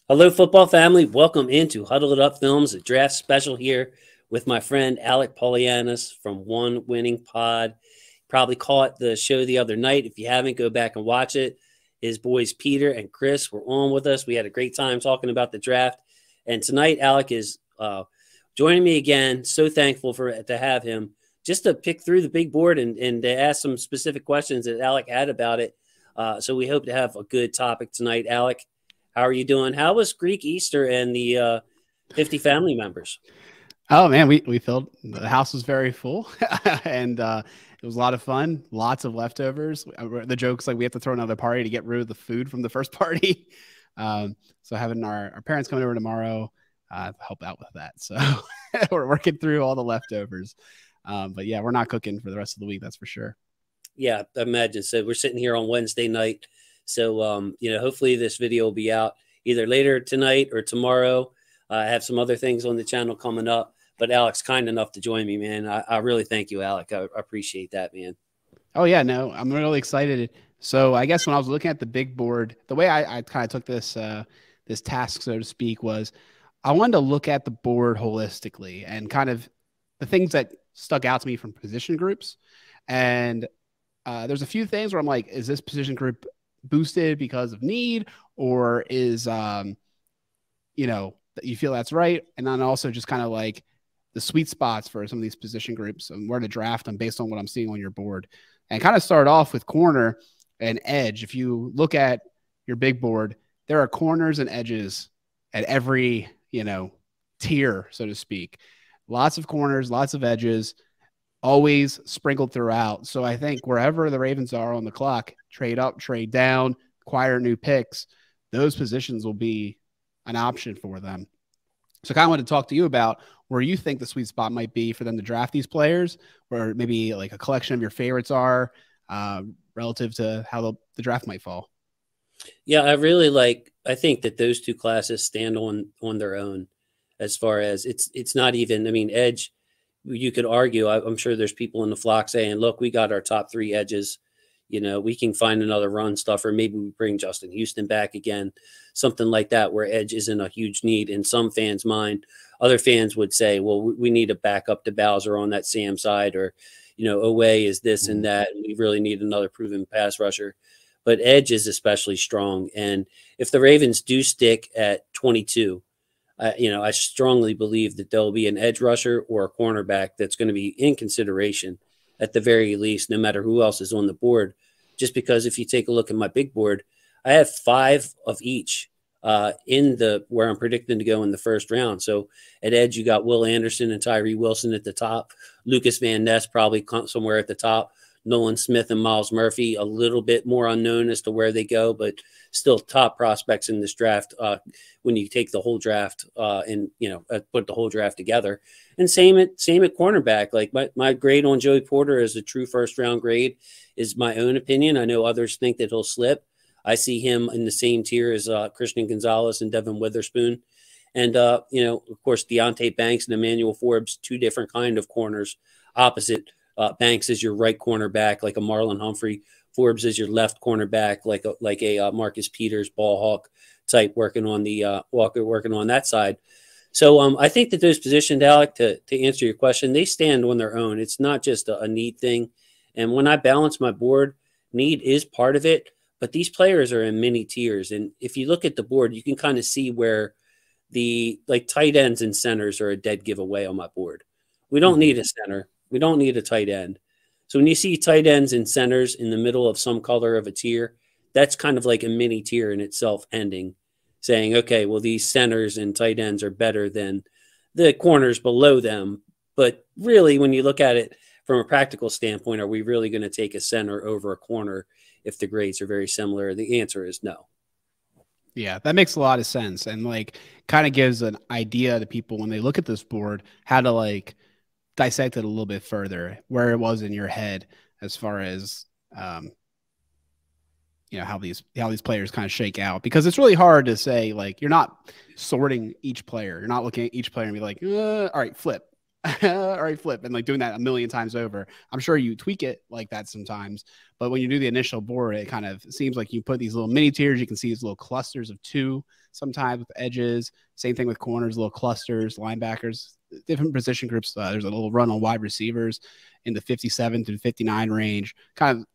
Hello, football family. Welcome into Huddled Up Films, a draft special here with my friend Alec Polianis from One Winning Pod. Probably caught the show the other night. If you haven't, go back and watch it. His boys Peter and Chris were on with us. We had a great time talking about the draft. And tonight, Alec is joining me again. So thankful to have him just to pick through the big board and to ask some specific questions that Alec had about it. So we hope to have a good topic tonight, Alec. How are you doing? How was Greek Easter and the 50 family members? Oh man, we filled the house was very full, and it was a lot of fun. Lots of leftovers. The joke's like we have to throw another party to get rid of the food from the first party. So having our parents coming over tomorrow help out with that. So we're working through all the leftovers. But yeah, we're not cooking for the rest of the week. That's for sure. Yeah, I imagine. So we're sitting here on Wednesday night. So, hopefully this video will be out either later tonight or tomorrow. I have some other things on the channel coming up, but Alec's kind enough to join me, man. I really thank you, Alec. I appreciate that, man. Oh yeah, no, I'm really excited. So I guess when I was looking at the big board, the way I kind of took this this task, so to speak, was I wanted to look at the board holistically and kind of the things that stuck out to me from position groups. And there's a few things where I'm like, is this position group boosted because of need, or is that you feel that's right? And then also just kind of like the sweet spots for some of these position groups and where to draft them based on what I'm seeing on your board. And kind of start off with corner and edge. If you look at your big board, there are corners and edges at every tier, so to speak. Lots of corners, lots of edges, always sprinkled throughout. So I think wherever the Ravens are on the clock, trade up, trade down, acquire new picks, those positions will be an option for them. So I kind of want to talk to you about where you think the sweet spot might be for them to draft these players, where maybe like a collection of your favorites are relative to how the draft might fall. Yeah, I think that those two classes stand on their own as far as it's not even, edge. You could argue, I'm sure there's people in the flock saying, look, we got our top three edges. We can find another run stuffer. Maybe we bring Justin Houston back again, something like that, where edge isn't a huge need in some fans' mind. Other fans would say, well, we need a backup to Bowser on that Sam side, or, Owe is this and that, and we really need another proven pass rusher. But edge is especially strong. And if the Ravens do stick at 22, I strongly believe that there'll be an edge rusher or a cornerback that's going to be in consideration at the very least, no matter who else is on the board. Just because if you take a look at my big board, I have 5 of each where I'm predicting to go in the first round. So at edge, you got Will Anderson and Tyree Wilson at the top. Lucas Van Ness probably somewhere at the top. Nolan Smith and Miles Murphy, a little bit more unknown as to where they go, but still top prospects in this draft when you take the whole draft and put the whole draft together. And same at cornerback. Like my grade on Joey Porter as a true first round grade is my own opinion. I know others think that he'll slip. I see him in the same tier as Christian Gonzalez and Devin Witherspoon. And, of course, Deontay Banks and Emmanuel Forbes, 2 different kind of corners opposite. Banks is your right cornerback, like a Marlon Humphrey. Forbes is your left cornerback, like a Marcus Peters, ball hawk type, working on that side. So I think that those positions, Alec, to answer your question, they stand on their own. It's not just a need thing. And when I balance my board, need is part of it, but these players are in many tiers. And if you look at the board, you can kind of see where the tight ends and centers are a dead giveaway on my board. We don't need a center. We don't need a tight end. So when you see tight ends and centers in the middle of some color of a tier, that's kind of like a mini tier in itself ending, saying, okay, well, these centers and tight ends are better than the corners below them. But really, when you look at it from a practical standpoint, are we really going to take a center over a corner if the grades are very similar? The answer is no. Yeah, that makes a lot of sense. And kind of gives an idea to people when they look at this board, how to dissect it a little bit further, where it was in your head as far as how these players kind of shake out, because it's really hard to say, you're not sorting each player. You're not looking at each player and be like, all right, flip. all right, flip, and like doing that a million times over. I'm sure you tweak it like that sometimes, but when you do the initial board, it kind of seems like you put these little mini tiers. You can see these little clusters of 2 sometimes with edges. Same thing with corners, little clusters, linebackers, different position groups. There's a little run on wide receivers in the 57 to 59 range. Kind of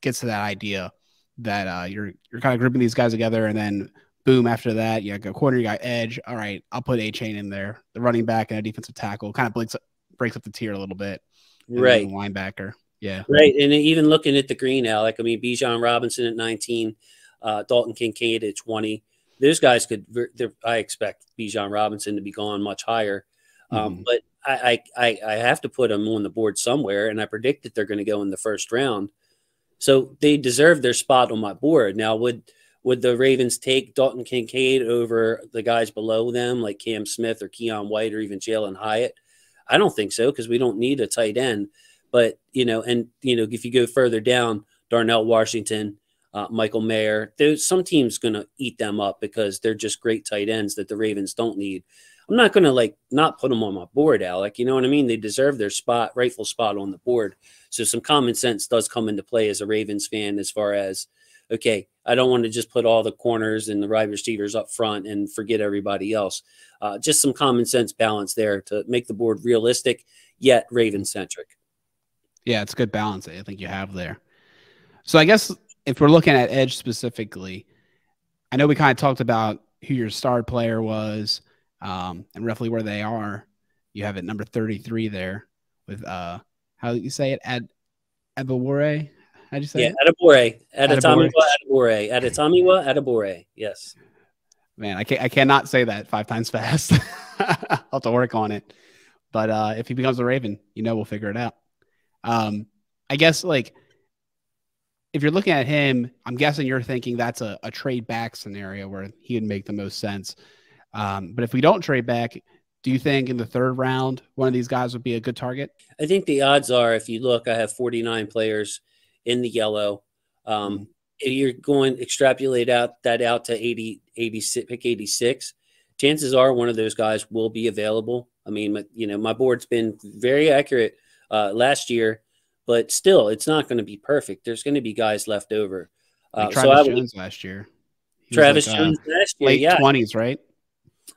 gets to that idea that you're kind of grouping these guys together, and then boom, after that, you got corner, you got edge. All right, I'll put A-Chain in there. The running back and a defensive tackle kind of breaks up the tier a little bit. Right. And then the linebacker. Yeah. Right. And even looking at the green, Alec, I mean, Bijan Robinson at 19, Dalton Kincaid at 20. Those guys could, I expect Bijan Robinson to be gone much higher. But I have to put them on the board somewhere, and I predict that they're going to go in the first round. So they deserve their spot on my board. Now, would the Ravens take Dalton Kincaid over the guys below them, like Cam Smith or Keon White or even Jalen Hyatt? I don't think so, because we don't need a tight end. But, if you go further down, Darnell Washington, Michael Mayer, some team's going to eat them up because they're just great tight ends that the Ravens don't need. I'm not going to not put them on my board, Alec. You know what I mean? They deserve their rightful spot on the board. So some common sense does come into play as a Ravens fan as far as, okay, I don't want to just put all the corners and the wide receivers up front and forget everybody else. Just some common sense balance there to make the board realistic, yet Raven-centric. Yeah, it's a good balance I think you have there. So I guess if we're looking at edge specifically, I know we kind of talked about who your star player was and roughly where they are. You have it number 33 there with, how do you say it? Adebawore? How'd you say it? Adebawore. Adebawore. Yes. Man, I cannot say that 5 times fast. I'll have to work on it. But if he becomes a Raven, we'll figure it out. I guess if you're looking at him, I'm guessing you're thinking that's a trade back scenario where he would make the most sense. But if we don't trade back, do you think in the 3rd round, one of these guys would be a good target? I think the odds are, if you look, I have 49 players in the yellow. If you're going to extrapolate out to 80, 86, pick 86, chances are one of those guys will be available. I mean, my board's been very accurate last year, but still, it's not going to be perfect. There's going to be guys left over. Travis Jones last year. Travis Jones last year, late 20s, right?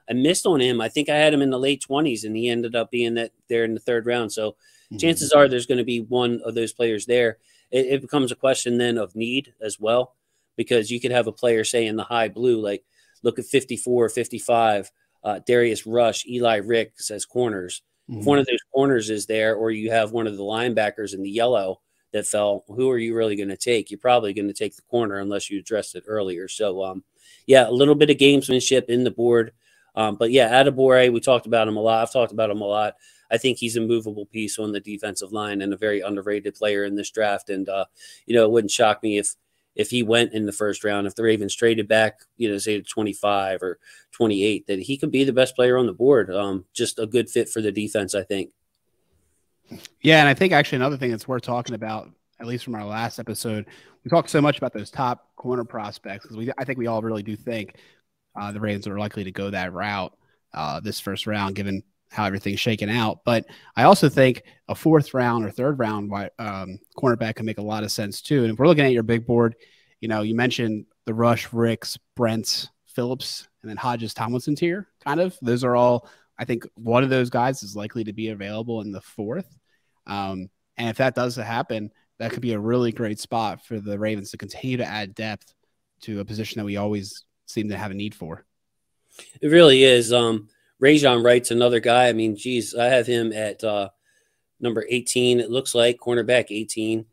I missed on him. I think I had him in the late 20s, and he ended up being there in the 3rd round. So chances are there's going to be one of those players there. It becomes a question then of need as well, because you could have a player, say, in the high blue, like look at 54, 55, Darius Rush, Eli Ricks as corners. If one of those corners is there, or you have one of the linebackers in the yellow that fell, who are you really going to take? You're probably going to take the corner unless you addressed it earlier. So, a little bit of gamesmanship in the board. But Adebawore, we talked about him a lot. I've talked about him a lot. I think he's a movable piece on the defensive line and a very underrated player in this draft. And, it wouldn't shock me if he went in the 1st round, if the Ravens traded back, say to 25 or 28, that he could be the best player on the board. Just a good fit for the defense, I think. Yeah, and I think actually another thing that's worth talking about, at least from our last episode, we talked so much about those top corner prospects because I think we all really do think the Ravens are likely to go that route this 1st round, given how everything's shaken out. But I also think a 4th round or 3rd round cornerback can make a lot of sense too. And if we're looking at your big board, you mentioned the Rush, Ricks, Brents, Phillips, and then Hodges Tomlinson tier, kind of. Those are all, I think one of those guys is likely to be available in the 4th. And if that does happen, that could be a really great spot for the Ravens to continue to add depth to a position that we always seem to have a need for. It really is. Rajon Wright's another guy. I mean, geez, I have him at number 18. It looks like cornerback 18.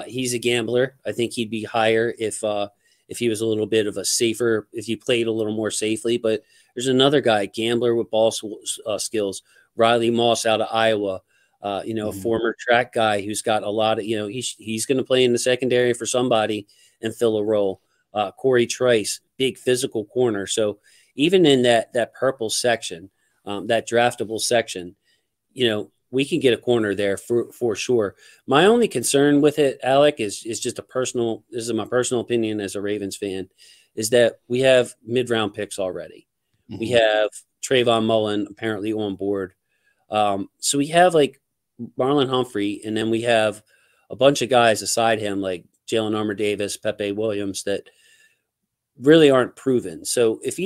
He's a gambler. I think he'd be higher if he was a little bit of a safer, if he played a little more safely. But there's another guy, gambler with ball skills, Riley Moss out of Iowa. A former track guy who's got a lot of, he's going to play in the secondary for somebody and fill a role. Corey Trice, big physical corner. So even in that purple section, that draftable section, we can get a corner there for sure. My only concern with it, Alec, is just this is my personal opinion as a Ravens fan, is that we have mid-round picks already. We have Trayvon Mullen apparently on board. So we have like Marlon Humphrey, and then we have a bunch of guys aside him, like Jalen Armour Davis, Pepe Williams, that really aren't proven. So if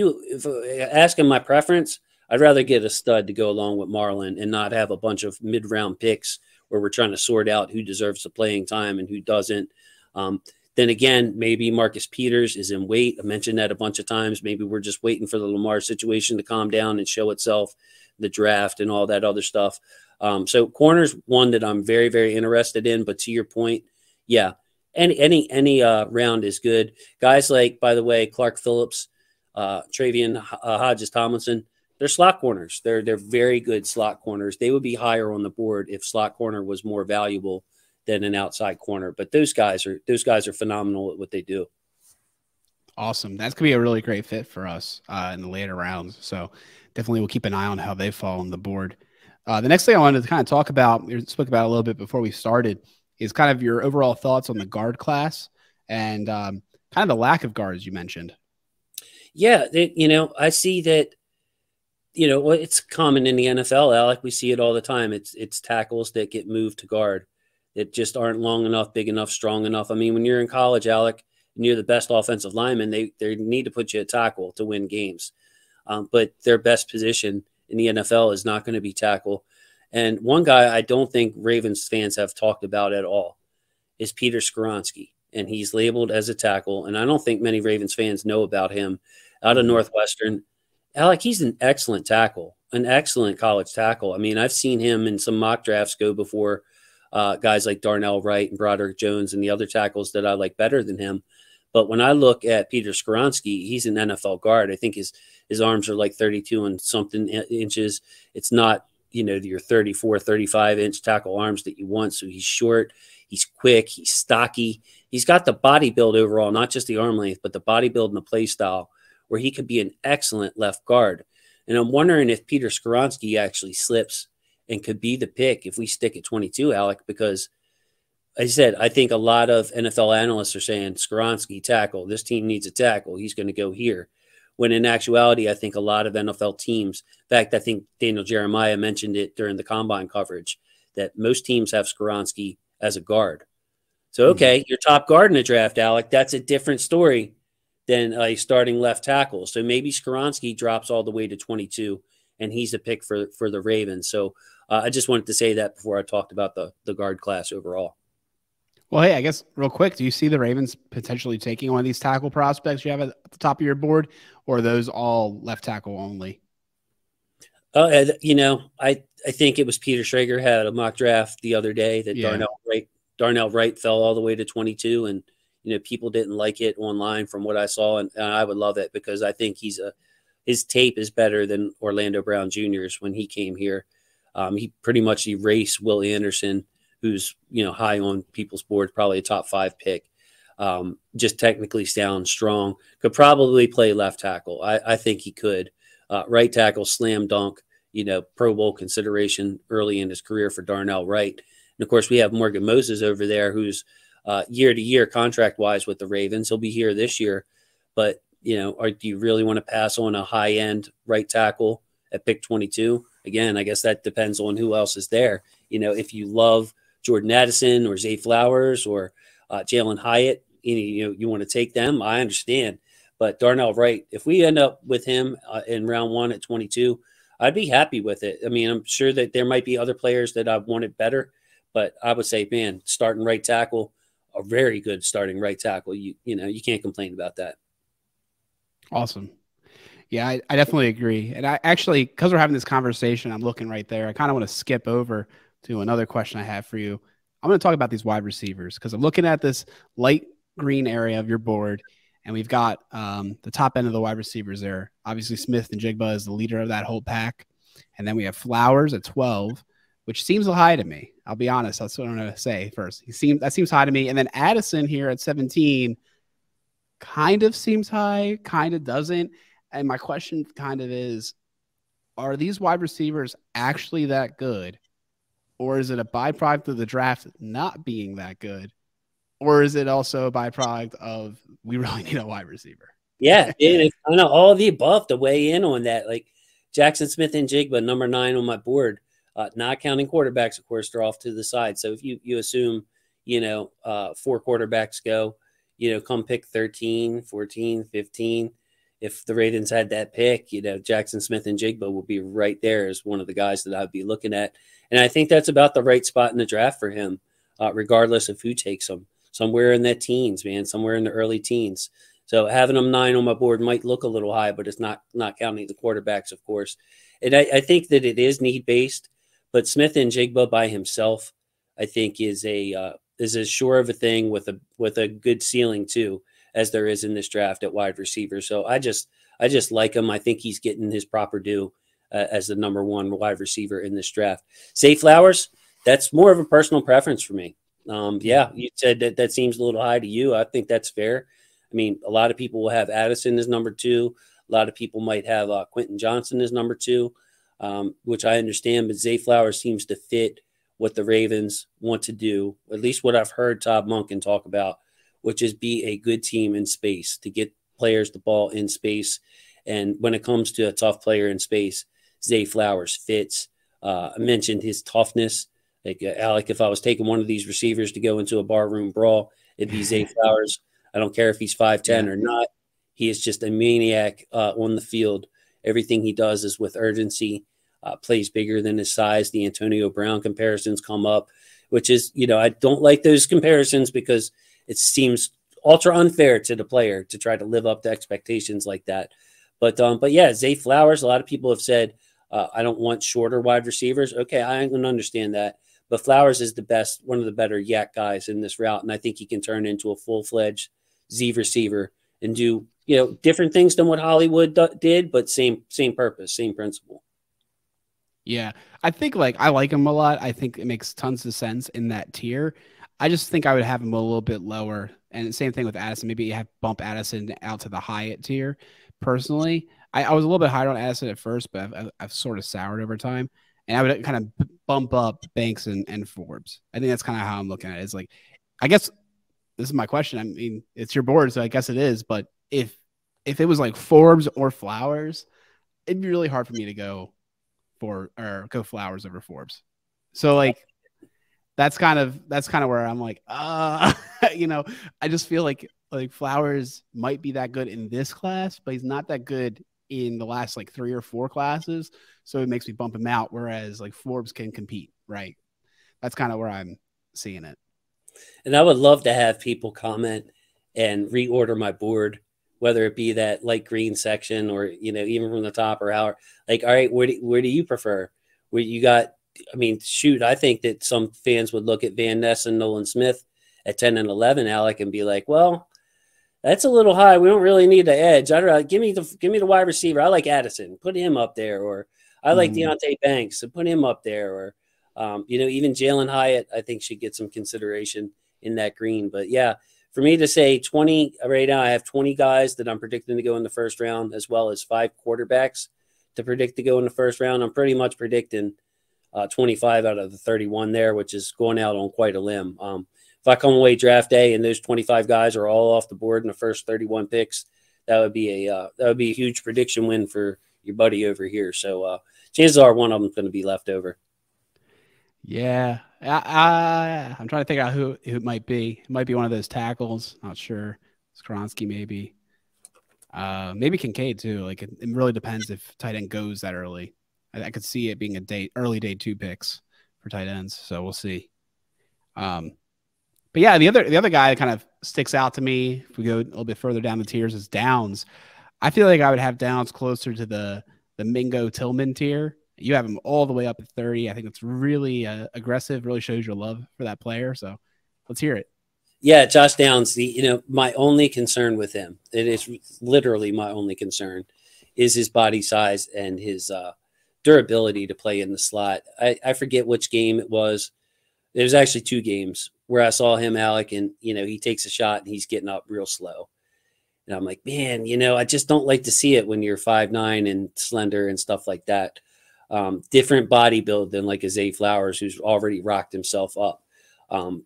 asking my preference, I'd rather get a stud to go along with Marlon and not have a bunch of mid-round picks where we're trying to sort out who deserves the playing time and who doesn't. Then again, maybe Marcus Peters is in wait. I mentioned that a bunch of times. Maybe we're just waiting for the Lamar situation to calm down and show itself, the draft and all that other stuff. So corner's one that I'm very, very interested in. But to your point, yeah, any round is good. Guys like, by the way, Clark Phillips, Travion Hodges Tomlinson, they're slot corners. They're very good slot corners. They would be higher on the board if slot corner was more valuable than an outside corner. But those guys are phenomenal at what they do. Awesome. That's going to be a really great fit for us in the later rounds. So definitely we'll keep an eye on how they fall on the board. The next thing I wanted to kind of talk about, we spoke about a little bit before we started, is kind of your overall thoughts on the guard class and kind of the lack of guards you mentioned. Yeah, I see that, it's common in the NFL, Alec. We see it all the time. It's tackles that get moved to guard that just aren't long enough, big enough, strong enough. I mean, when you're in college, Alec, and you're the best offensive lineman, they need to put you at tackle to win games. But their best position in the NFL is not going to be tackle. And one guy I don't think Ravens fans have talked about at all is Peter Skoronski. And he's labeled as a tackle. And I don't think many Ravens fans know about him. Out of Northwestern, Alec, he's an excellent tackle, an excellent college tackle. I mean, I've seen him in some mock drafts go before guys like Darnell Wright and Broderick Jones and the other tackles that I like better than him. But when I look at Peter Skoronski, he's an NFL guard. I think his arms are like 32 and something inches. It's not, your 34, 35-inch tackle arms that you want. So he's short, he's quick, he's stocky. He's got the body build overall, not just the arm length, but the body build and the play style where he could be an excellent left guard. And I'm wondering if Peter Skoronski actually slips and could be the pick if we stick at 22, Alec, because I said, I think a lot of NFL analysts are saying Skoronski tackle, this team needs a tackle, he's going to go here. When in actuality, I think a lot of NFL teams, in fact, I think Daniel Jeremiah mentioned it during the combine coverage, that most teams have Skoronski as a guard. So, okay, your top guard in the draft, Alec, that's a different story than a starting left tackle. So maybe Skoronski drops all the way to 22, and he's a pick for the Ravens. So I just wanted to say that before I talked about the guard class overall. Well, hey, I guess real quick, do you see the Ravens potentially taking one of these tackle prospects you have at the top of your board, or are those all left tackle only? I think it was Peter Schrager had a mock draft the other day that Darnell Wright fell all the way to 22, and people didn't like it online from what I saw, and I would love it because I think his tape is better than Orlando Brown Jr.'s when he came here. He pretty much erased Will Anderson, who's high on people's boards, probably a top 5 pick. Just technically sound, strong, could probably play left tackle. I think he could. Right tackle, slam dunk, Pro Bowl consideration early in his career for Darnell Wright. And of course, we have Morgan Moses over there, who's year to year contract wise with the Ravens. He'll be here this year, but do you really want to pass on a high end right tackle at pick 22? Again, I guess that depends on who else is there. If you love Jordan Addison or Zay Flowers or Jalen Hyatt, you want to take them, I understand. But Darnell Wright, if we end up with him in round 1 at 22, I'd be happy with it. I mean, I'm sure that there might be other players that I've wanted better, but I would say, man, starting right tackle, a very good starting right tackle. You can't complain about that. Awesome. Yeah, I definitely agree. And I actually, because we're having this conversation, I'm looking right there. I kind of want to skip over to another question I have for you. I'm going to talk about these wide receivers because I'm looking at this light green area of your board, and we've got the top end of the wide receivers there. Obviously, Smith and Jigba is the leader of that whole pack. And then we have Flowers at 12, which seems high to me. I'll be honest. That's what I'm going to say first. That seems high to me. And then Addison here at 17 kind of seems high, kind of doesn't. And my question kind of is, are these wide receivers actually that good? Or is it a byproduct of the draft not being that good? Or is it also a byproduct of we really need a wide receiver? Yeah, it's kind of all of the above to weigh in on that. Like Jackson Smith and Jigba, number 9 on my board. not counting quarterbacks, of course, they're off to the side. So if you assume, 4 quarterbacks go, come pick 13, 14, 15. If the Ravens had that pick, Jackson Smith and Jigba will be right there as one of the guys that I'd be looking at. And I think that's about the right spot in the draft for him, regardless of who takes him. Somewhere in that teens, man, somewhere in the early teens. So having him 9 on my board might look a little high, but it's not counting the quarterbacks, of course. And I think that it is need-based, but Smith and Jigba by himself, I think, is as sure of a thing with a good ceiling too, as there is in this draft at wide receiver. So I just like him. I think he's getting his proper due as the number 1 wide receiver in this draft. Zay Flowers, that's more of a personal preference for me. Yeah, you said that seems a little high to you. I think that's fair. I mean, a lot of people will have Addison as number 2. A lot of people might have Quentin Johnson as number 2, which I understand. But Zay Flowers seems to fit what the Ravens want to do, at least what I've heard Todd Monken talk about, which is be a good team in space, to get players the ball in space. And when it comes to a tough player in space, Zay Flowers fits. I mentioned his toughness. Like, Alec, if I was taking one of these receivers to go into a barroom brawl, it'd be Zay Flowers. I don't care if he's 5'10" or not. He is just a maniac on the field. Everything he does is with urgency, plays bigger than his size. The Antonio Brown comparisons come up, which is, I don't like those comparisons because it seems ultra unfair to the player to try to live up to expectations like that. But yeah, Zay Flowers, a lot of people have said, I don't want shorter wide receivers. Okay, I can understand that. But Flowers is one of the better yak guys in this route. And I think he can turn into a full-fledged Z receiver and do, different things than what Hollywood did, but same purpose, same principle. Yeah, I think I like him a lot. I think it makes tons of sense in that tier. I just think I would have him a little bit lower. And same thing with Addison. Maybe you have bump Addison out to the Hyatt tier. Personally, I was a little bit higher on Addison at first, but I've sort of soured over time. And I would kind of bump up Banks and Forbes. I think that's kind of how I'm looking at it. It's like, I guess this is my question. I mean, it's your board, so I guess it is. But if it was like Forbes or Flowers, it'd be really hard for me to go Flowers over Forbes. So that's kind of where I'm like, I just feel like Flowers might be that good in this class, but he's not that good in the last 3 or 4 classes. So it makes me bump him out. Whereas Forbes can compete, right? That's kind of where I'm seeing it. And I would love to have people comment and reorder my board, whether it be that light green section or, even from the top or how, all right, where do you prefer? Where you got, shoot, I think that some fans would look at Van Ness and Nolan Smith at 10 and 11, Alec, and be like, well, that's a little high. We don't really need the edge. I'd rather give me the wide receiver. I like Addison. Put him up there. Or I like Deontay Banks. So put him up there. Or, even Jalen Hyatt, I think should get some consideration in that green. But yeah, for me to say 20 right now, I have 20 guys that I'm predicting to go in the first round, as well as 5 quarterbacks to predict to go in the first round. I'm pretty much predicting 25 out of the 31 there, which is going out on quite a limb. If I come away draft day and those 25 guys are all off the board in the first 31 picks, that would be a huge prediction win for your buddy over here. So chances are one of them is going to be left over. Yeah, I'm trying to figure out who it might be. It might be one of those tackles. Not sure. Skoronski maybe. Maybe Kincaid too. It really depends if tight end goes that early. I could see it being early day 2 picks for tight ends. So we'll see. But yeah, the other guy that kind of sticks out to me, if we go a little bit further down the tiers, is Downs. I feel like I would have Downs closer to the Mingo Tillman tier. You have him all the way up at 30. I think it's really aggressive, really shows your love for that player. So let's hear it. Yeah, Josh Downs, my only concern with him, it is literally my only concern, is his body size and his durability to play in the slot. I forget which game it was. There was actually 2 games where I saw him, Alec, and, he takes a shot and he's getting up real slow. And I'm like, man, I just don't like to see it when you're 5'9" and slender and stuff like that. Different body build than a Zay Flowers, who's already rocked himself up.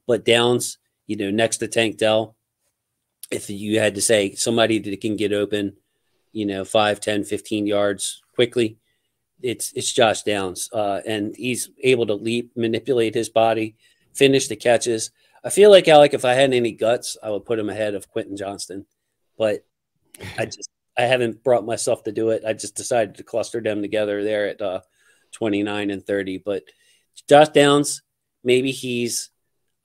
But Downs, next to Tank Dell, if you had to say somebody that can get open, 5, 10, 15 yards quickly, it's Josh Downs, and he's able to leap, manipulate his body, finish the catches. I feel like, Alec, if I had any guts, I would put him ahead of Quentin Johnston, but I haven't brought myself to do it. I just decided to cluster them together there at 29 and 30. But Josh Downs, maybe he's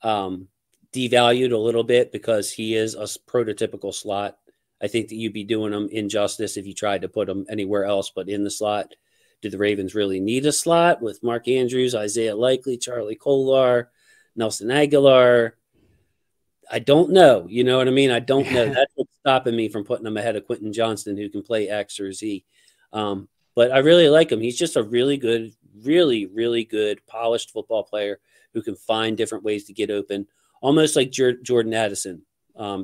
devalued a little bit because he is a prototypical slot. I think that you'd be doing him injustice if you tried to put him anywhere else but in the slot. Do the Ravens really need a slot with Mark Andrews, Isaiah Likely, Charlie Kolar, Nelson Aguilar? I don't know. You know what I mean? I don't know. That's what's stopping me from putting him ahead of Quentin Johnston, who can play X or Z. But I really like him. He's just a really good, really, really good, polished football player who can find different ways to get open, almost like Jordan Addison.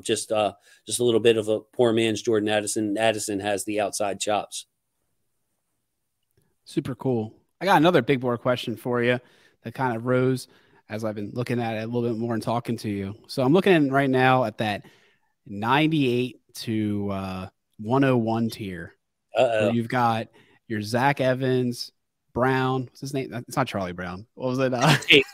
Just a little bit of a poor man's Jordan Addison. Addison has the outside chops. Super cool. I got another big board question for you that kind of rose as I've been looking at it a little bit more and talking to you. So I'm looking right now at that 98 to 101 tier. Where you've got your Zach Evans, Brown. What's his name? It's not Charlie Brown. What was it?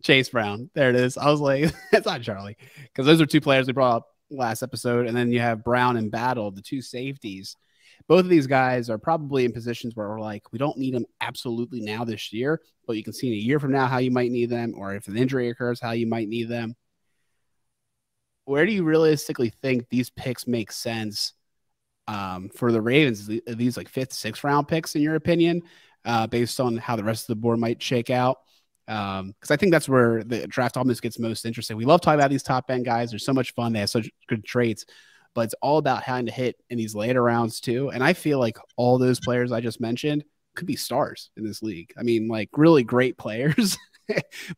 Chase Brown. There it is. I was like, it's not Charlie. Because those are two players we brought up last episode. And then you have Brown and Battle, the two safeties. Both of these guys are probably in positions where we're like, we don't need them absolutely now this year, but you can see in a year from now how you might need them, or if an injury occurs, how you might need them. Where do you realistically think these picks make sense for the Ravens? Are these like 5th, 6th round picks in your opinion, based on how the rest of the board might shake out? Because I think that's where the draft almost gets most interesting. We love talking about these top end guys. They're so much fun. They have such good traits. But it's all about having to hit in these later rounds too. And I feel like all those players I just mentioned could be stars in this league. I mean, like really great players,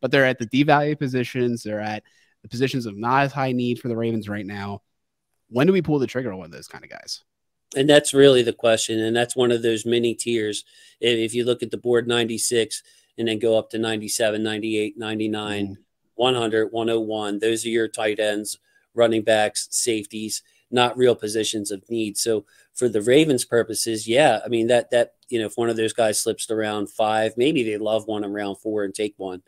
but they're at the devalue positions. They're at the positions of not as high need for the Ravens right now. When do we pull the trigger on one of those kind of guys? And that's really the question. And that's one of those mini tiers. If you look at the board 96 and then go up to 97, 98, 99, 100, 101, those are your tight ends, running backs, safeties, not real positions of need. So for the Ravens purposes, yeah, I mean that if one of those guys slips to round 5, maybe they love one in round 4 and take one,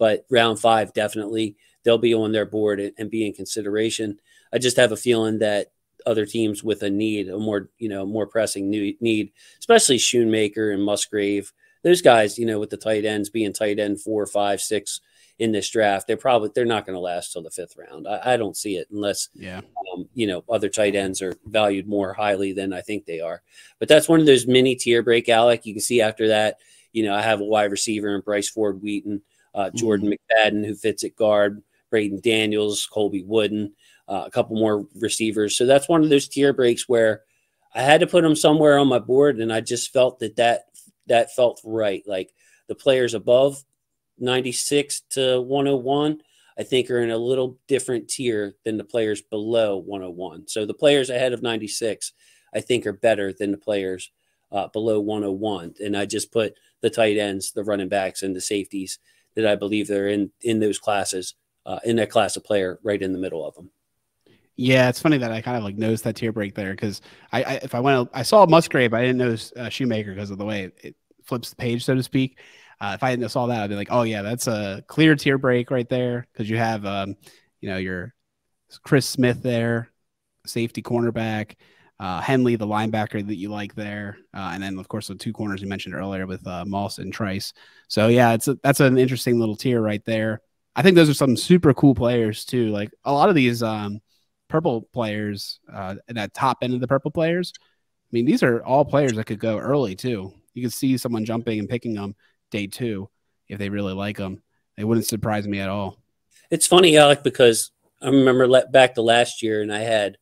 but round 5, definitely they'll be on their board and be in consideration. I just have a feeling that other teams with a need, a more pressing need, especially Schoonmaker and Musgrave, those guys, with the tight ends being tight end 4, 5, 6 in this draft, they're not going to last till the 5th round. I don't see it unless, other tight ends are valued more highly than I think they are. But that's one of those mini tier break, Alec. You can see after that, I have a wide receiver in Bryce Ford Wheaton, Jordan McFadden, who fits at guard, Braden Daniels, Colby Wooden, a couple more receivers. So that's one of those tier breaks where I had to put them somewhere on my board, and I just felt that felt right. Like the players above 96 to 101, I think are in a little different tier than the players below 101. So the players ahead of 96, I think, are better than the players below 101. And I just put the tight ends, the running backs, and the safeties that I believe they're in those classes, in that class of player, right in the middle of them. Yeah, it's funny that I kind of like noticed that tier break there because I saw Musgrave, but I didn't notice Shoemaker because of the way it flips the page, so to speak. If I hadn't saw that, I'd be like, oh yeah, that's a clear tier break right there because you have your Chris Smith there, safety cornerback, Henley, the linebacker that you like there, and then of course the 2 corners you mentioned earlier with Moss and Trice. So yeah, that's an interesting little tier right there. I think those are some super cool players too. Like a lot of these purple players, at that top end of the purple players. I mean, these are all players that could go early too. You could see someone jumping and picking them day 2 if they really like them. It wouldn't surprise me at all. It's funny, Alec, because I remember back to last year, and I had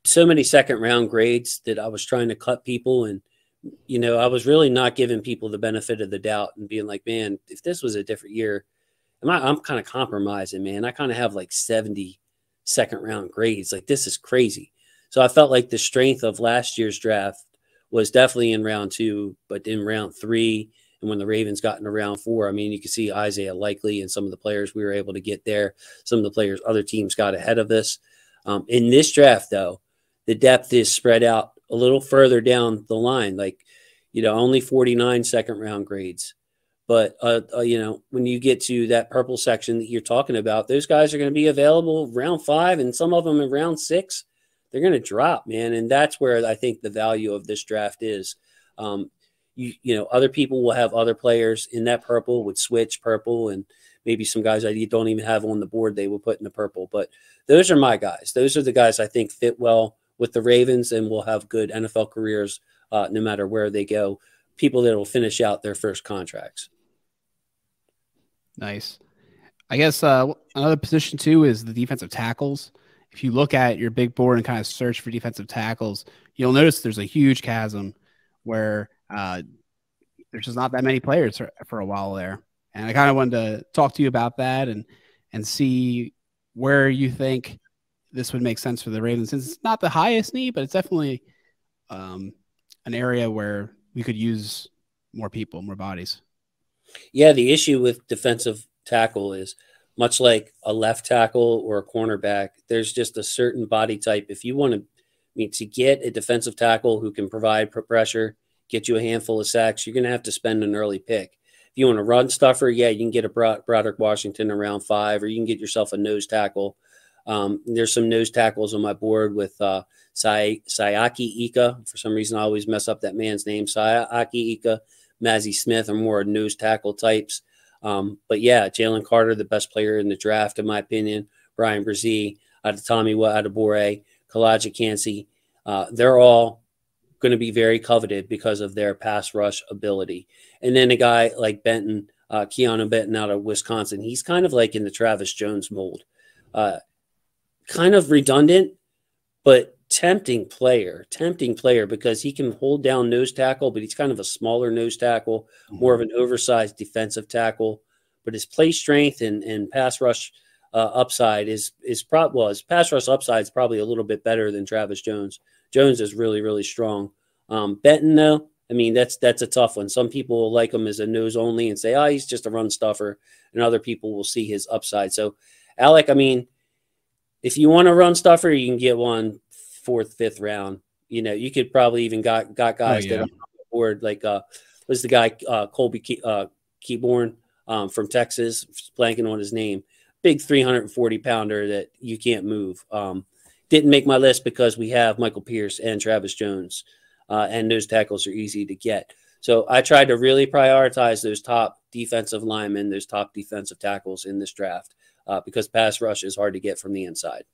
so many 2nd round grades that I was trying to cut people, and I was really not giving people the benefit of the doubt and being like, man, if this was a different year, I'm kind of compromising, man. I kind of have like 70 2nd round grades. Like, this is crazy. So I felt like the strength of last year's draft was definitely in round 2, but in round 3, and when the Ravens got into round 4, I mean, you can see Isaiah Likely and some of the players we were able to get there. Some of the players other teams got ahead of us. In this draft, though, the depth is spread out a little further down the line. Like, only 49 second round grades. But, when you get to that purple section that you're talking about, those guys are going to be available round 5, and some of them in round 6. They're going to drop, man. And that's where I think the value of this draft is. Other people will have other players in that purple, would switch purple, and maybe some guys that you don't even have on the board they will put in the purple. But those are my guys. Those are the guys I think fit well with the Ravens and will have good NFL careers no matter where they go. People that will finish out their first contracts. Nice. I guess another position too is the defensive tackles. If you look at your big board and kind of search for defensive tackles, you'll notice there's a huge chasm where there's just not that many players for a while there. And I kind of wanted to talk to you about that and see where you think this would make sense for the Ravens, since it's not the highest need, but it's definitely an area where we could use more people, more bodies. Yeah, the issue with defensive tackle is much like a left tackle or a cornerback, there's just a certain body type. If you want to get a defensive tackle who can provide pressure, get you a handful of sacks, you're going to have to spend an early pick. If you want a run stuffer, yeah, you can get a Broderick Washington around 5, or you can get yourself a nose tackle. There's some nose tackles on my board with Sayaki Ika. For some reason, I always mess up that man's name. Sayaki Ika, Mazzie Smith are more nose tackle types. But yeah, Jalen Carter, the best player in the draft, in my opinion. Brian Brzee, Adetomiwa Adebore, Kalaja Kancey. They're all going to be very coveted because of their pass rush ability. And then a guy like Benton, Keanu Benton out of Wisconsin, he's kind of like in the Travis Jones mold. Kind of redundant, but tempting player because he can hold down nose tackle, but he's kind of a smaller nose tackle, more of an oversized defensive tackle. But his play strength and pass rush upside his pass rush upside is probably a little bit better than Travis Jones. Jones is really, really strong. Benton, though, I mean, that's a tough one. Some people will like him as a nose only and say, he's just a run stuffer, and other people will see his upside. So, Alec, I mean, if you want a run stuffer, you can get one 4th, 5th round. You could probably even got guys that are on the board, like was the guy Colby Keyborn from Texas, blanking on his name, big 340 pounder that you can't move. Didn't make my list because we have Michael Pierce and Travis Jones, and those tackles are easy to get. So I tried to really prioritize those top defensive linemen, those top defensive tackles in this draft. Because pass rush is hard to get from the inside.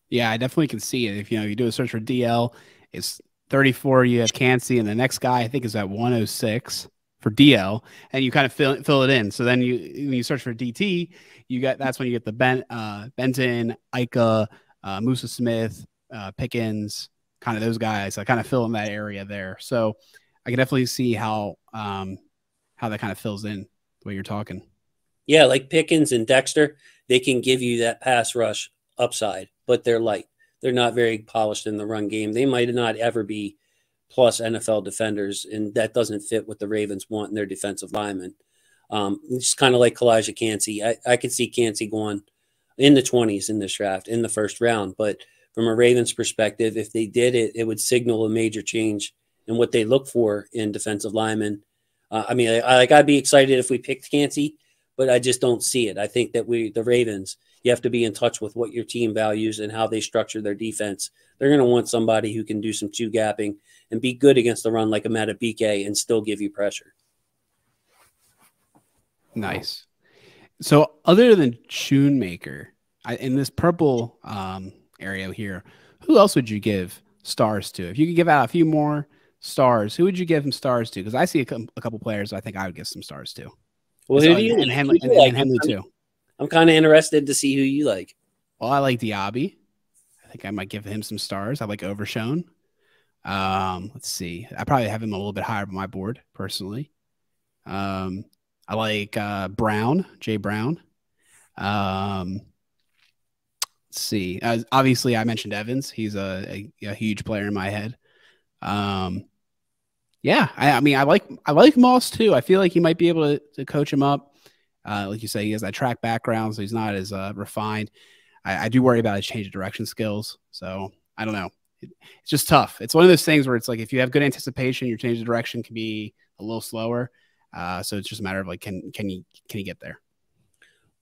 Yeah, I definitely can see it. If you do a search for DL, it's 34. You have Kancey, and the next guy I think is at 106 for DL, and you kind of fill it in. So then when you search for DT, that's when you get the Benton, Ika, Musa Smith, Pickens, kind of those guys. I kind of fill in that area there. So I can definitely see how that kind of fills in the way you're talking. Yeah, like Pickens and Dexter, they can give you that pass rush upside, but they're light. They're not very polished in the run game. They might not ever be plus NFL defenders, and that doesn't fit what the Ravens want in their defensive linemen. It's kind of like Kalaja Kancey. I could see Kancey going in the 20s in this draft, in the 1st round. But from a Ravens perspective, if they did it, it would signal a major change in what they look for in defensive linemen. I'd be excited if we picked Kancey, but I just don't see it. I think that the Ravens, you have to be in touch with what your team values and how they structure their defense. They're going to want somebody who can do some two-gapping and be good against the run like a Matabike and still give you pressure. Nice. So other than Schoonmaker, in this purple area here, who else would you give stars to? If you could give out a few more stars, who would you give them stars to? Because I see a couple players I think I would give some stars to. Well, who do you and Henley too. I'm kind of interested to see who you like. Well, I like Diaby. I think I might give him some stars. I like Overshown. Let's see. I probably have him a little bit higher on my board personally. I like Brown, Jay Brown. Let's see. Obviously, I mentioned Evans. He's a huge player in my head. Yeah, I mean, I like Moss too. I feel like he might be able to coach him up. Like you say, he has that track background, so he's not as refined. I do worry about his change of direction skills. So I don't know. it's just tough. It's one of those things where it's like if you have good anticipation, your change of direction can be a little slower. So it's just a matter of like, can you get there?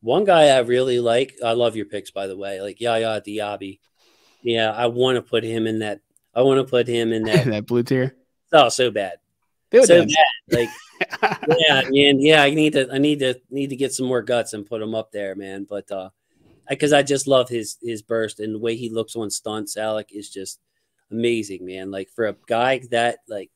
One guy I really like, I love your picks, by the way, like Yaya Diaby. Yeah, I want to put him in that. I want to put him in that. That blue tier. Oh, so bad. So bad. Like, yeah, man. Yeah, I need to get some more guts and put him up there, man. But because I just love his burst and the way he looks on stunts. Alec is just amazing, man. Like for a guy that like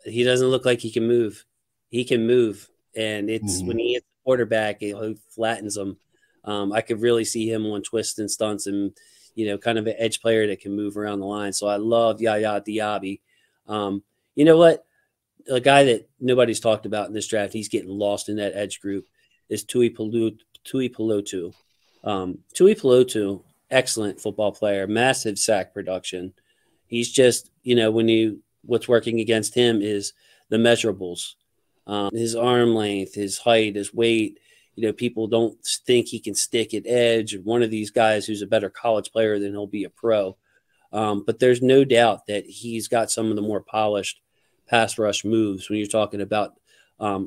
he doesn't look like he can move. He can move, and it's when he hits the quarterback, he flattens him. I could really see him on twists and stunts, and kind of an edge player that can move around the line. So I love Yaya Diaby. You know what? A guy that nobody's talked about in this draft, he's getting lost in that edge group, is Tui Pelotu. Tui Pelotu, excellent football player, massive sack production. He's just, what's working against him is the measurables, his arm length, his height, his weight. People don't think he can stick at edge. One of these guys who's a better college player than he'll be a pro. But there's no doubt that he's got some of the more polished pass rush moves when you're talking about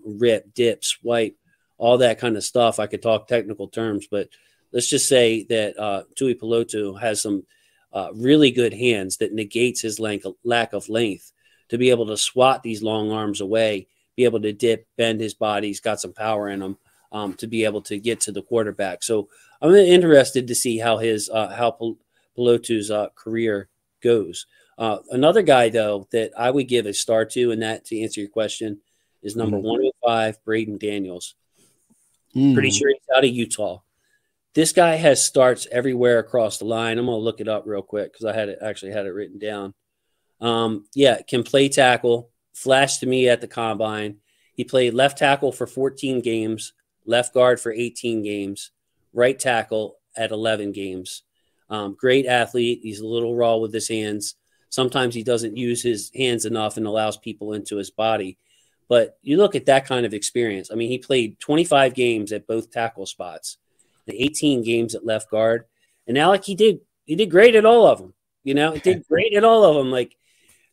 rip, dip, swipe, all that kind of stuff. I could talk technical terms, but let's just say that Tui Pelotu has some really good hands that negates his lack of length to be able to swat these long arms away, be able to dip, bend his body. He's got some power in him to be able to get to the quarterback. So I'm interested to see how Pelotu's career goes. Another guy, though, that I would give a star to, and that, to answer your question, is number 105, Braden Daniels. Pretty sure he's out of Utah. This guy has starts everywhere across the line. I'm going to look it up real quick because I had it written down. Can play tackle, flashed to me at the combine. He played left tackle for 14 games, left guard for 18 games, right tackle at 11 games. Great athlete. He's a little raw with his hands. Sometimes he doesn't use his hands enough and allows people into his body. But you look at that kind of experience. I mean, he played 25 games at both tackle spots, and 18 games at left guard. And Alec, he did great at all of them. He did great at all of them. Like,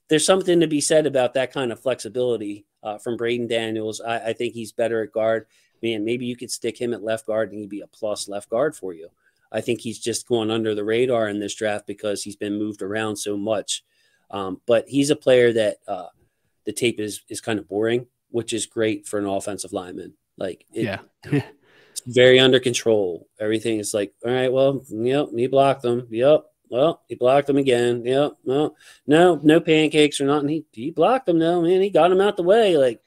there's something to be said about that kind of flexibility from Braden Daniels. I think he's better at guard. Man, maybe you could stick him at left guard and he'd be a plus left guard for you. I think he's just going under the radar in this draft because he's been moved around so much. But he's a player that the tape is kind of boring, which is great for an offensive lineman. Like, it's very under control. Everything is like, all right, well, he blocked them. Yep. Well, he blocked them again. Yep. Well, no pancakes or nothing. He blocked them though, man. He got him out the way. Like,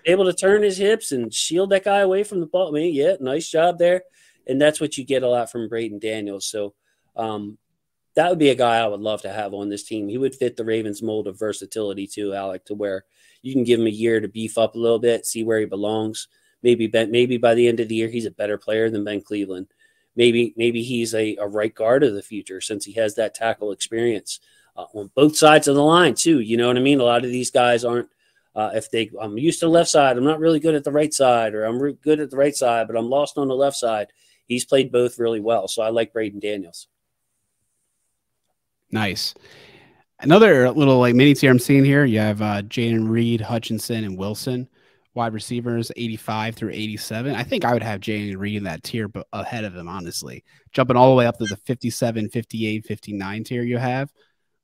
able to turn his hips and shield that guy away from the ball. I mean, yeah, nice job there. And that's what you get a lot from Braden Daniels. So that would be a guy I would love to have on this team. He would fit the Ravens mold of versatility too, Alec, to where you can give him a year to beef up a little bit, see where he belongs. Maybe by the end of the year, he's a better player than Ben Cleveland. Maybe he's a right guard of the future since he has that tackle experience on both sides of the line too. You know what I mean? A lot of these guys aren't. I'm used to the left side, I'm not really good at the right side, or I'm good at the right side, but I'm lost on the left side. He's played both really well. So I like Braden Daniels. Nice. Another little like mini tier I'm seeing here. You have Jaden Reed, Hutchinson, and Wilson, wide receivers 85 through 87. I think I would have Jaden Reed in that tier, but ahead of him, honestly, jumping all the way up to the 57, 58, 59 tier you have.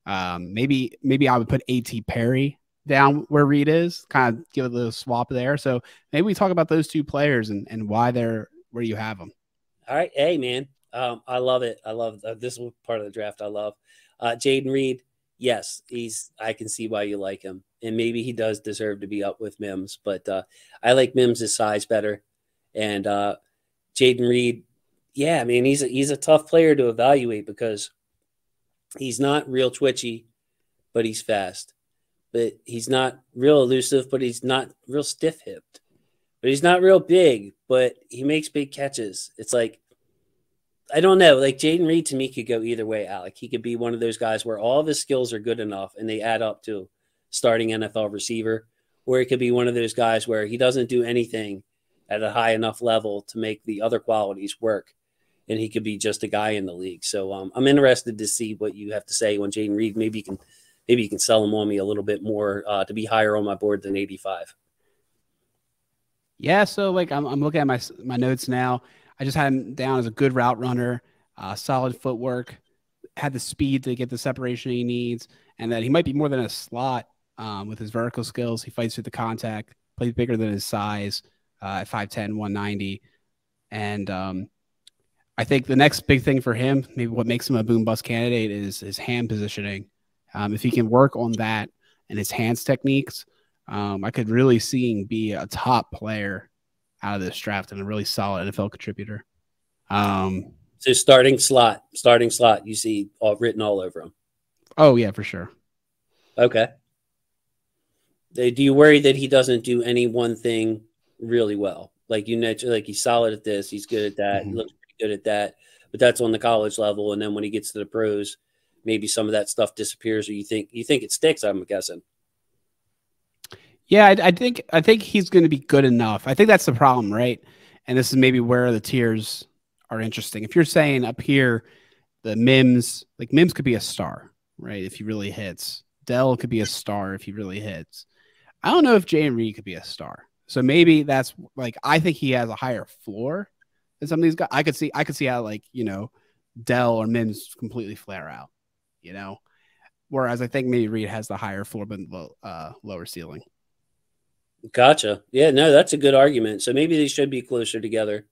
Maybe I would put A.T. Perry down where Reed is, kind of give it a little swap there. So maybe we talk about those two players and why they're where you have them. All right. Hey, man. I love it. I love this part of the draft. I love Jaden Reed. Yes, I can see why you like him. And maybe he does deserve to be up with Mims, but I like Mims' size better. And Jaden Reed, yeah, I mean, he's a tough player to evaluate because he's not real twitchy, but he's fast. But he's not real elusive, but he's not real stiff-hipped. But he's not real big, but he makes big catches. It's like, I don't know. Like, Jaden Reed to me could go either way, Alec. He could be one of those guys where all of his skills are good enough and they add up to starting NFL receiver, or it could be one of those guys where he doesn't do anything at a high enough level to make the other qualities work. and he could be just a guy in the league. So I'm interested to see what you have to say on Jaden Reed. Maybe you can sell him on me a little bit more to be higher on my board than 85. Yeah, so like I'm looking at my notes now. I just had him down as a good route runner, solid footwork, had the speed to get the separation he needs, and that he might be more than a slot with his vertical skills. He fights through the contact, plays bigger than his size at 5'10", 190. And I think the next big thing for him, maybe what makes him a boom bust candidate, is his hand positioning. If he can work on that and his hands techniques, I could really see him be a top player out of this draft and a really solid NFL contributor. So starting slot, you see written all over him. Oh yeah, for sure. Okay. Do you worry that he doesn't do any one thing really well? Like you mentioned, like he's solid at this, he's good at that, he looks pretty good at that, but that's on the college level. And then when he gets to the pros, maybe some of that stuff disappears, or you think it sticks, I'm guessing. Yeah, I think he's going to be good enough. I think that's the problem, right? And this is maybe where the tiers are interesting. If you're saying up here, the Mims could be a star, right? If he really hits. Dell could be a star if he really hits. I don't know if Jay and Reed could be a star. So maybe that's like, I think he has a higher floor than some of these guys. I could see how, like, you know, Dell or Mims completely flare out, you know, whereas I think maybe Reed has the higher floor but lower ceiling. Gotcha. Yeah, no, that's a good argument. So maybe they should be closer together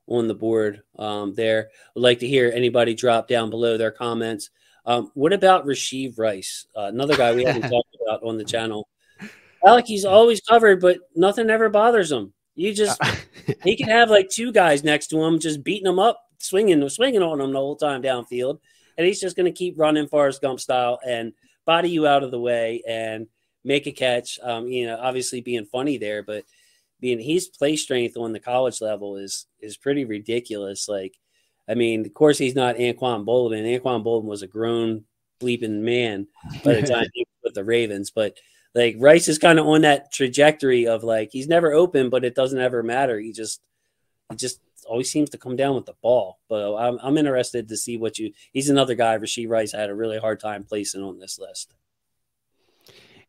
on the board there. I'd like to hear anybody drop down below their comments. What about Rasheed Rice? Another guy we haven't talked about on the channel. Alec, he's always covered, but nothing ever bothers him. He can have like two guys next to him just beating him up, swinging on him the whole time downfield, and he's just going to keep running Forrest Gump style and body you out of the way and make a catch. You know, obviously being funny there, but his play strength on the college level is pretty ridiculous. Like, I mean, of course he's not Anquan Boldin. Anquan Boldin was a grown bleeping man by the time he was with the Ravens, but like Rice is kind of on that trajectory of like, he's never open, but it doesn't ever matter. He just always seems to come down with the ball. But I'm interested to see he's another guy, Rasheed Rice, had a really hard time placing on this list.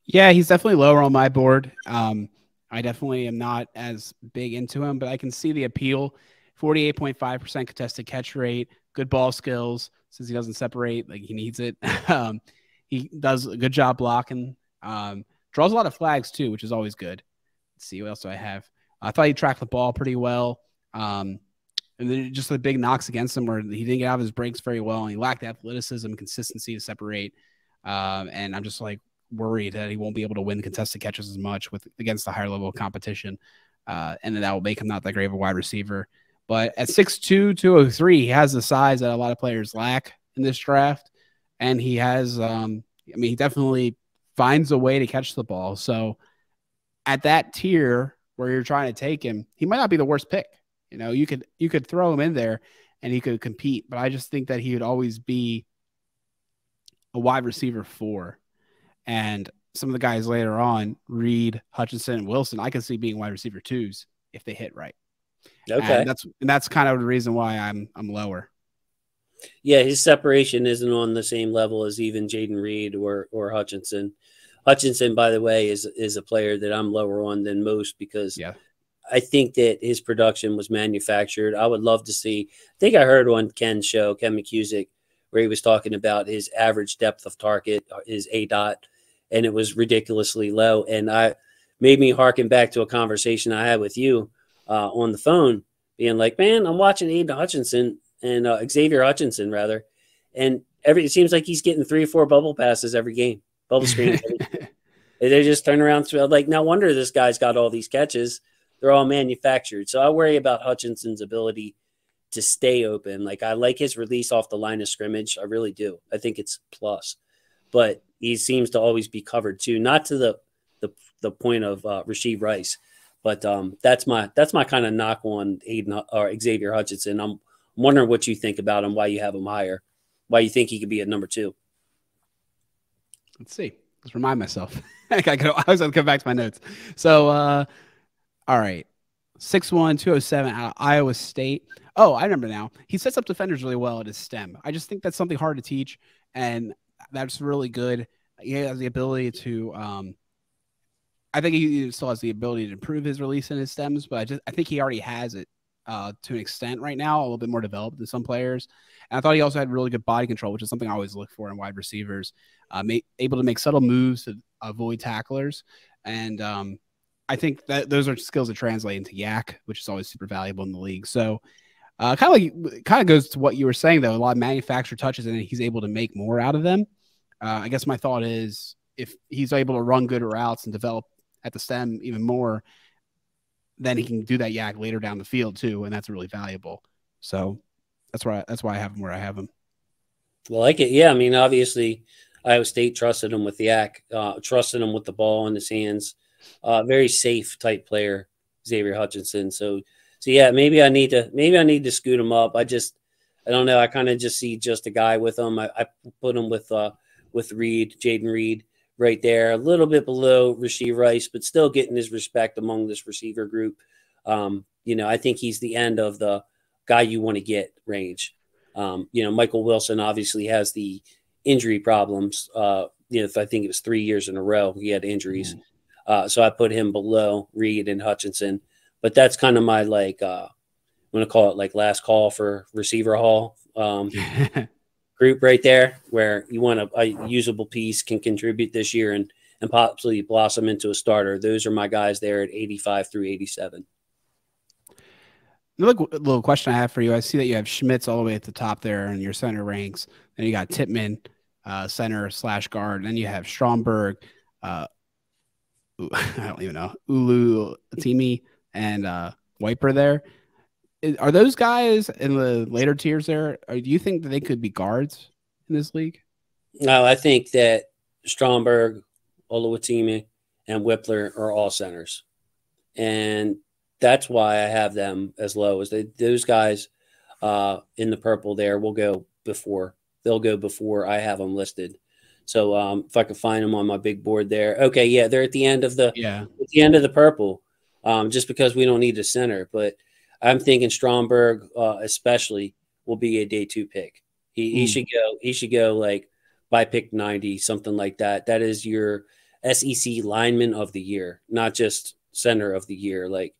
Yeah, he's definitely lower on my board. I definitely am not as big into him, but I can see the appeal. 48.5% contested catch rate, good ball skills, since he doesn't separate like he needs it. He does a good job blocking. Draws a lot of flags too, which is always good. Let's see, what else do I have? I thought he tracked the ball pretty well. And then just the big knocks against him where he didn't get out of his breaks very well, and he lacked athleticism and consistency to separate. And I'm just like worried that he won't be able to win contested catches as much against the higher level of competition. And that will make him not that great of a wide receiver. But at 6'2", 203, he has the size that a lot of players lack in this draft. And he has, he definitely finds a way to catch the ball. So at that tier where you're trying to take him, he might not be the worst pick. You know, you could throw him in there and he could compete, but I just think that he would always be a wide receiver 4. And some of the guys later on, Reed, Hutchinson, and Wilson, I can see being wide receiver 2s if they hit right. Okay. And that's kind of the reason why I'm lower. Yeah, his separation isn't on the same level as even Jaden Reed or Hutchinson. Hutchinson, by the way, is a player that I'm lower on than most because I think that his production was manufactured. I would love to see. I think I heard on Ken's show, Ken McCusick, where he was talking about his average depth of target, his ADOT, and it was ridiculously low. And I made me harken back to a conversation I had with you on the phone, being like, man, I'm watching Aiden Hutchinson and Xavier Hutchinson, rather. And it seems like he's getting 3 or 4 bubble passes every game, bubble screens. They just turn around. Like, no wonder this guy's got all these catches. They're all manufactured. So I worry about Hutchinson's ability to stay open. Like, I like his release off the line of scrimmage. I really do. I think it's plus. But he seems to always be covered too. Not to the point of Rasheed Rice. But that's my kind of knock on Aiden or Xavier Hutchinson. I'm wondering what you think about him, why you have him higher, why you think he could be at number 2. Let's see. Let's remind myself. I was going to come back to my notes. So, all right. 6'1", 207 out of Iowa State. Oh, I remember now. He sets up defenders really well at his stem. I just think that's something hard to teach, and that's really good. He has the ability to. I think he still has the ability to improve his release in his stems, but I think he already has it to an extent right now, a little bit more developed than some players. And I thought he also had really good body control, which is something I always look for in wide receivers. Able to make subtle moves to avoid tacklers, and I think that those are skills that translate into yak, which is always super valuable in the league. So kind of goes to what you were saying though. A lot of manufactured touches, and he's able to make more out of them. I guess my thought is if he's able to run good routes and develop at the stem even more, then he can do that yak later down the field too, and that's really valuable. So that's why I have him where I have him. I like it. Yeah, I mean, obviously, Iowa State trusted him with the yak, trusted him with the ball in his hands. Very safe type player, Xavier Hutchinson. So yeah, maybe I need to scoot him up. I don't know. I kind of just see just a guy with him. I put him with Reed, Jaden Reed, right there, a little bit below Rashee Rice, but still getting his respect among this receiver group. I think he's the end of the guy you want to get range. Michael Wilson obviously has the injury problems. I think it was 3 years in a row he had injuries. So I put him below Reed and Hutchinson. But that's kind of my I'm going to call it like last call for receiver hall group right there, where you want a usable piece, can contribute this year and possibly blossom into a starter. Those are my guys there at 85 through 87. Another little question I have for you. I see that you have Schmitz all the way at the top there in your center ranks. Then you got Tippmann, center / guard. And then you have Stromberg, I don't even know, Ulu Atimi, and Wiper there. Are those guys in the later tiers there? Or do you think that they could be guards in this league? No, I think that Stromberg, Oluwatimi, and Whippler are all centers. And that's why I have them as low as those guys in the purple there will go before. They'll go before I have them listed. So if I could find them on my big board there. Okay, yeah, they're at the end of the purple. Just because we don't need a center, but I'm thinking Stromberg especially will be a day 2 pick. He should go like by pick 90, something like that. That is your SEC lineman of the year, not just center of the year. Like,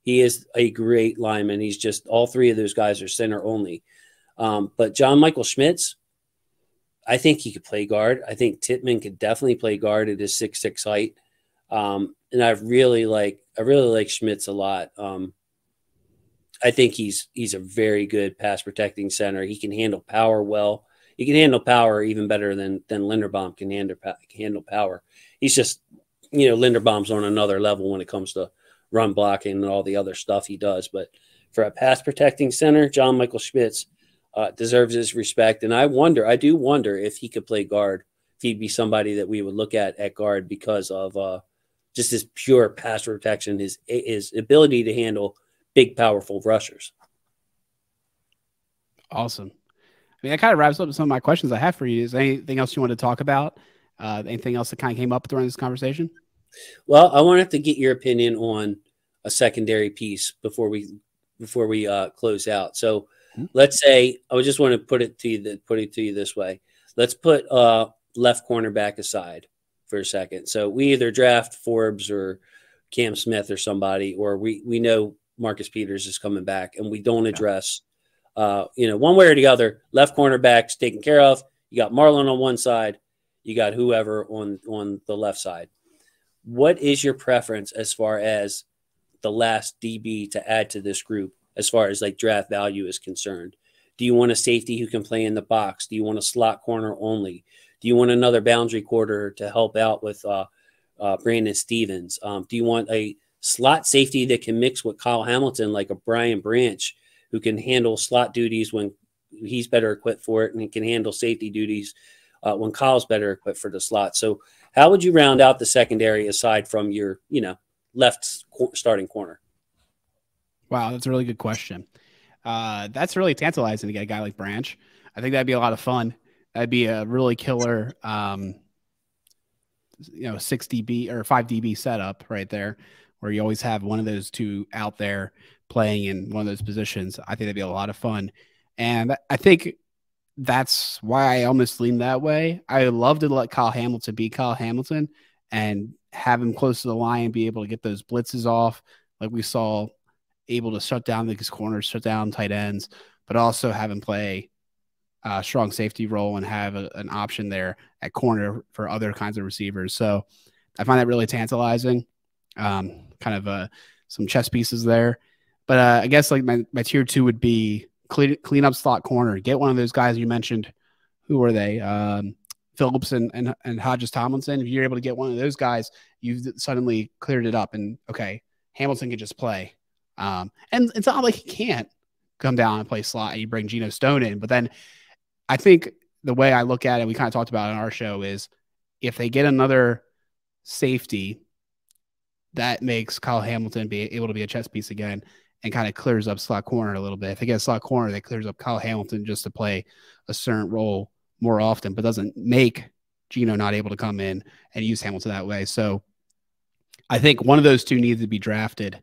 he is a great lineman. He's just, all three of those guys are center only. But John Michael Schmitz, I think he could play guard. I think Tippmann could definitely play guard at his 6'6" height. And I really like Schmitz a lot. I think he's a very good pass protecting center. He can handle power well. He can handle power even better than Linderbaum can handle power. He's just, Linderbaum's on another level when it comes to run blocking and all the other stuff he does. But for a pass protecting center, John Michael Schmitz deserves his respect. And I do wonder if he could play guard, if he'd be somebody that we would look at guard because of just his pure pass protection, his ability to handle big, powerful rushers. Awesome. I mean, that kind of wraps up some of my questions I have for you. Is there anything else you want to talk about? Anything else that kind of came up during this conversation? Well, I wanted to get your opinion on a secondary piece before we close out. So let's say, I just want to put it to you this way. Let's put left cornerback aside for a second. So we either draft Forbes or Cam Smith or somebody, or we know Marcus Peters is coming back, and we don't address, one way or the other, left cornerback's taken care of. You got Marlon on one side, you got whoever on the left side. What is your preference as far as the last DB to add to this group, as far as like draft value is concerned? Do you want a safety who can play in the box? Do you want a slot corner only? Do you want another boundary quarter to help out with Brandon Stevens? Do you want a slot safety that can mix with Kyle Hamilton, like a Brian Branch, who can handle slot duties when he's better equipped for it, and he can handle safety duties when Kyle's better equipped for the slot? So how would you round out the secondary aside from your, left starting corner? Wow, that's a really good question. That's really tantalizing to get a guy like Branch. I think that'd be a lot of fun. That'd be a really killer, 6 DB or 5 DB setup right there, where you always have one of those two out there playing in one of those positions. I think that'd be a lot of fun. And I think that's why I almost lean that way. I would love to let Kyle Hamilton be Kyle Hamilton and have him close to the line and be able to get those blitzes off, like we saw, able to shut down these corners, shut down tight ends, but also have him play a strong safety role and have an option there at corner for other kinds of receivers. So I find that really tantalizing. Kind of some chess pieces there. But I guess like my tier 2 would be clean up slot corner. Get one of those guys you mentioned. Who were they? Phillips and Hodges Tomlinson. If you're able to get one of those guys, you've suddenly cleared it up. And okay, Hamilton can just play. And it's not like he can't come down and play slot and you bring Geno Stone in. But then I think the way I look at it, we kind of talked about it on our show, is if they get another safety, that makes Kyle Hamilton be able to be a chess piece again and kind of clears up slot corner a little bit. If they get a slot corner, that clears up Kyle Hamilton just to play a certain role more often, but doesn't make Geno not able to come in and use Hamilton that way. So I think one of those two needs to be drafted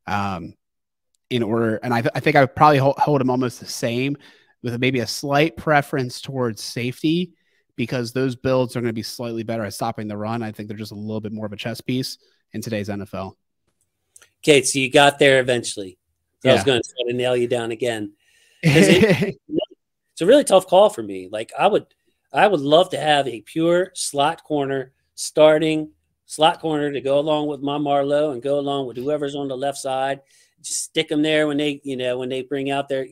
in order. And I think I would probably hold them almost the same, with maybe a slight preference towards safety, because those builds are going to be slightly better at stopping the run. I think they're just a little bit more of a chess piece in today's NFL. Okay, so you got there eventually. So I was going to try to nail you down again. It's a really tough call for me. Like I would love to have a pure slot corner, starting slot corner, to go along with my Marlowe and go along with whoever's on the left side. Just stick them there when they bring out their,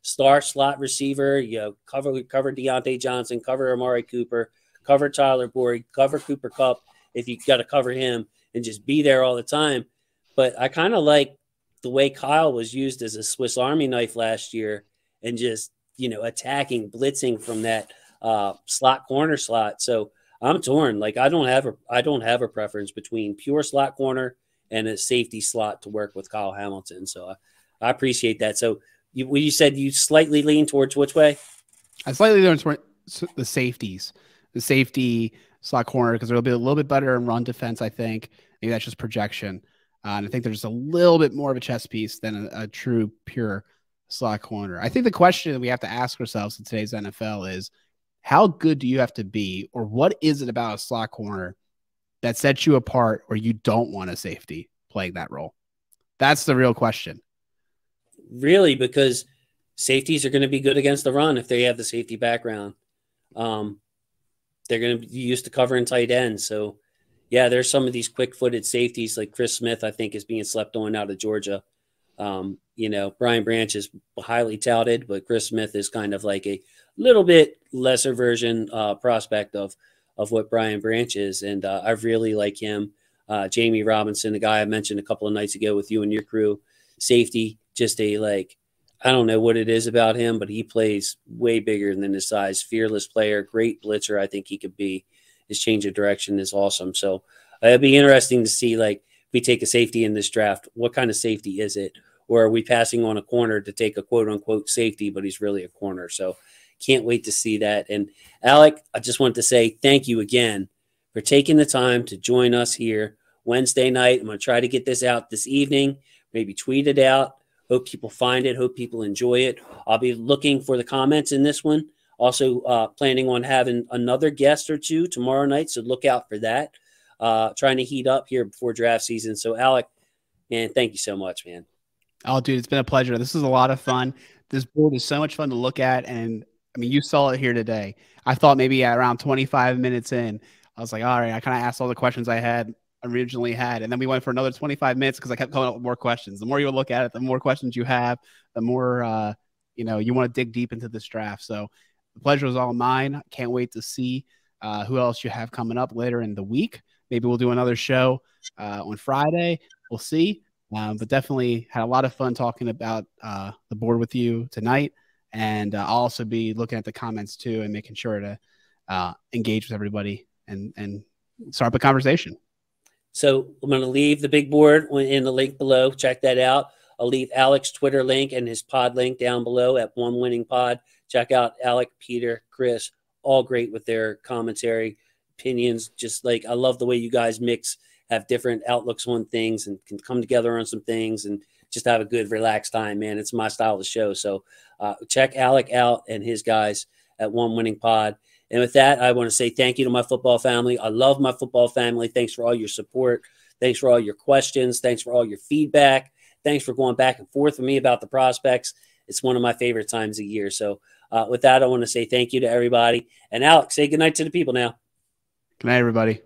star slot receiver, cover Deontay Johnson, cover Amari Cooper, cover Tyler Boyd, cover Cooper Kupp if you got to cover him, and just be there all the time. But I kind of like the way Kyle was used as a Swiss Army knife last year, and just, attacking, blitzing from that slot corner slot. So I'm torn. Like I don't have a preference between pure slot corner and a safety slot to work with Kyle Hamilton. So I appreciate that. So you said you slightly lean towards which way? I slightly lean towards the safeties, the safety slot corner, because they'll be a little bit better in run defense, I think. Maybe that's just projection. And I think there's a little bit more of a chess piece than a true pure slot corner. I think the question that we have to ask ourselves in today's NFL is, how good do you have to be, or what is it about a slot corner that sets you apart where you don't want a safety playing that role? That's the real question. Really, because safeties are going to be good against the run if they have the safety background. They're going to be used to covering tight ends. So, yeah, there's some of these quick-footed safeties like Chris Smith, I think, is being slept on out of Georgia. Brian Branch is highly touted, but Chris Smith is kind of like a little bit lesser version prospect of what Brian Branch is. And I really like him. Jamie Robinson, the guy I mentioned a couple of nights ago with you and your crew, safety, just I don't know what it is about him, but he plays way bigger than his size. Fearless player, great blitzer. I think he could be. His change of direction is awesome. So it'd be interesting to see, like, if we take a safety in this draft, what kind of safety is it? Or are we passing on a corner to take a quote-unquote safety, but he's really a corner? So can't wait to see that. And, Alec, I just want to say thank you again for taking the time to join us here Wednesday night. I'm going to try to get this out this evening, maybe tweet it out. Hope people find it. Hope people enjoy it. I'll be looking for the comments in this one. Also planning on having another guest or two tomorrow night, so look out for that. Trying to heat up here before draft season. So, Alec, man, thank you so much, man. Oh, dude, it's been a pleasure. This is a lot of fun. This board is so much fun to look at. And, I mean, you saw it here today. I thought maybe at around 25 minutes in, I was like, all right, I kind of asked all the questions I originally had. And then we went for another 25 minutes because I kept coming up with more questions. The more you look at it, the more questions you have, the more, you want to dig deep into this draft. So the pleasure was all mine. Can't wait to see who else you have coming up later in the week. Maybe we'll do another show on Friday. We'll see. But definitely had a lot of fun talking about the board with you tonight. And I'll also be looking at the comments too and making sure to engage with everybody and start up a conversation. So I'm going to leave the big board in the link below. Check that out. I'll leave Alec's Twitter link and his pod link down below at One Winning Pod. Check out Alec, Peter, Chris, all great with their commentary, opinions. Just like, I love the way you guys have different outlooks on things and can come together on some things and just have a good, relaxed time, man. It's my style of show. So check Alec out and his guys at One Winning Pod. And with that, I want to say thank you to my football family. I love my football family. Thanks for all your support. Thanks for all your questions. Thanks for all your feedback. Thanks for going back and forth with me about the prospects. It's one of my favorite times of year. So with that, I want to say thank you to everybody. And Alex, say goodnight to the people now. Good night, everybody.